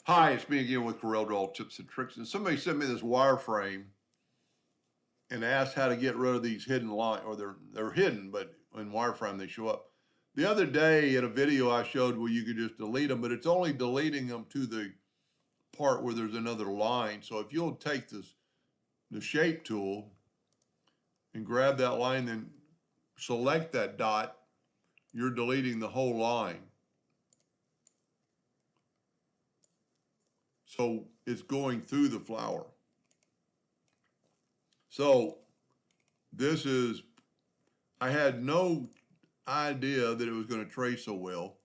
Hi, it's me again with Corel Draw Tips and Tricks. And somebody sent me this wireframe and asked how to get rid of these hidden lines, or they're hidden, but in wireframe they show up. The other day in a video I showed where you could just delete them, but it's only deleting them to the part where there's another line. So if you'll take the shape tool and grab that line, then select that dot, you're deleting the whole line. So it's going through the flower. So this is, I had no idea that it was going to trace so well.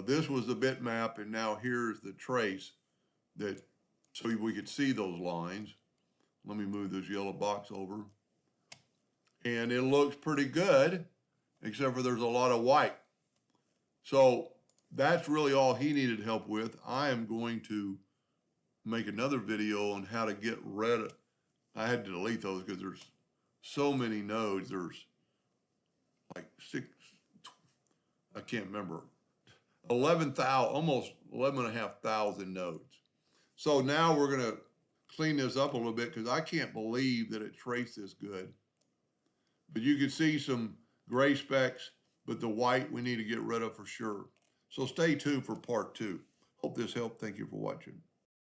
This was the bitmap, and now here's the trace that, so we could see those lines. Let me move this yellow box over. And it looks pretty good, except for there's a lot of white. So that's really all he needed help with. I am going to make another video on how to get rid of, I had to delete those because there's so many nodes. There's like I can't remember, 11,000, almost 11,500 nodes. So now we're going to clean this up a little bit because I can't believe that it traced this good. But you can see some gray specks, but the white we need to get rid of for sure. So stay tuned for part 2. Hope this helped. Thank you for watching.